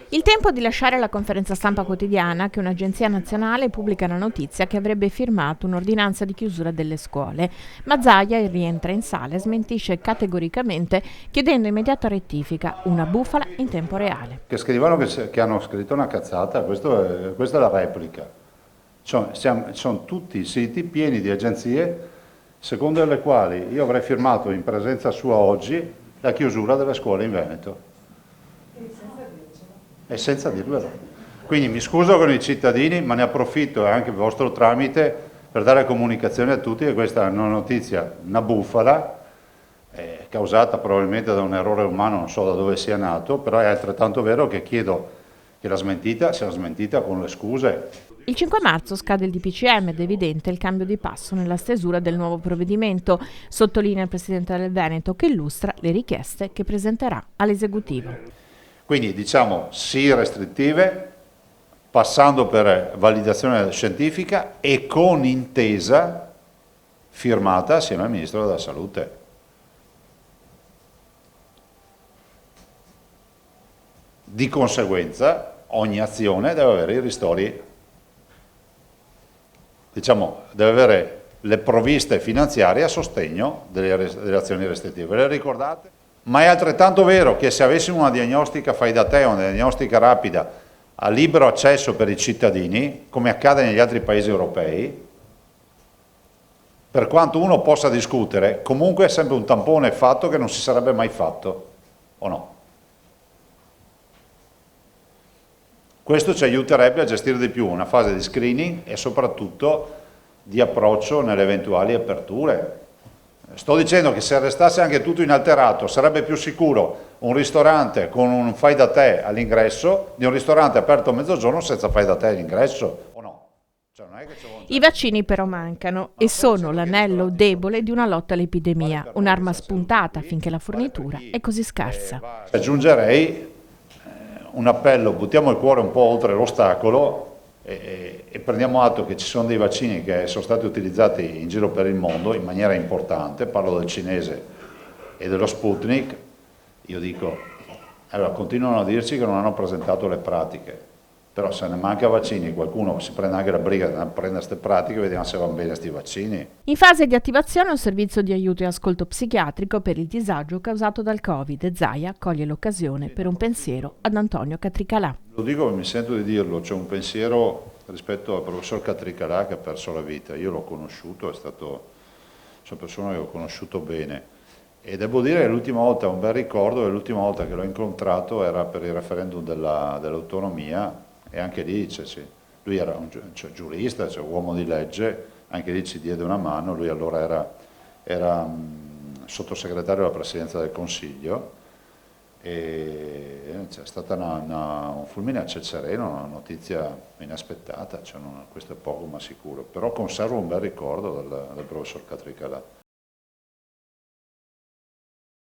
Il tempo di lasciare la conferenza stampa quotidiana che un'agenzia nazionale pubblica la notizia che avrebbe firmato un'ordinanza di chiusura delle scuole, ma Zaia rientra in sala e smentisce categoricamente chiedendo immediata rettifica, una bufala in tempo reale. Che scrivono che hanno scritto una cazzata, questa è la replica. Sono tutti i siti pieni di agenzie secondo le quali io avrei firmato in presenza sua oggi la chiusura delle scuole in Veneto. E senza dirvelo. Quindi mi scuso con i cittadini, ma ne approfitto anche per vostro tramite per dare comunicazione a tutti che questa è una notizia, una bufala, causata probabilmente da un errore umano, non so da dove sia nato, però è altrettanto vero che chiedo che la smentita sia smentita con le scuse. Il 5 marzo scade il DPCM ed è evidente il cambio di passo nella stesura del nuovo provvedimento, sottolinea il Presidente del Veneto che illustra le richieste che presenterà all'esecutivo. Quindi diciamo sì restrittive, passando per validazione scientifica e con intesa firmata assieme al Ministro della Salute. Di conseguenza ogni azione deve avere i ristori, diciamo, deve avere le provviste finanziarie a sostegno delle azioni restrittive. Ve le ricordate? Ma è altrettanto vero che se avessimo una diagnostica fai da te, una diagnostica rapida a libero accesso per i cittadini, come accade negli altri paesi europei, per quanto uno possa discutere, comunque è sempre un tampone fatto che non si sarebbe mai fatto, o no? Questo ci aiuterebbe a gestire di più una fase di screening e soprattutto di approccio nelle eventuali aperture. Sto dicendo che se restasse anche tutto inalterato sarebbe più sicuro un ristorante con un fai da te all'ingresso di un ristorante aperto a mezzogiorno senza fai da te all'ingresso, o no? Cioè, non è che I vaccini però mancano e sono l'anello debole di una lotta all'epidemia, un'arma spuntata finché la fornitura è così scarsa. Aggiungerei un appello: buttiamo il cuore un po' oltre l'ostacolo e prendiamo atto che ci sono dei vaccini che sono stati utilizzati in giro per il mondo in maniera importante, parlo del cinese e dello Sputnik. Io dico, allora continuano a dirci che non hanno presentato le pratiche, però se ne manca vaccini qualcuno si prende anche la briga di prendere queste pratiche e vediamo se vanno bene questi vaccini. In fase di attivazione un servizio di aiuto e ascolto psichiatrico per il disagio causato dal Covid e Zaia coglie l'occasione per un pensiero ad Antonio Catricalà. Lo dico e mi sento di dirlo, c'è un pensiero rispetto al professor Catricalà che ha perso la vita. Io l'ho conosciuto, è stato una persona che ho conosciuto bene e devo dire che l'ultima volta, un bel ricordo, l'ultima volta che l'ho incontrato era per il referendum dell'autonomia e anche lì lui era un giurista, uomo di legge, anche lì ci diede una mano, lui allora era sottosegretario alla Presidenza del Consiglio. E c'è stata un fulmine a ciel sereno, una notizia inaspettata, questo è poco ma sicuro, però conservo un bel ricordo del professor Catricalà.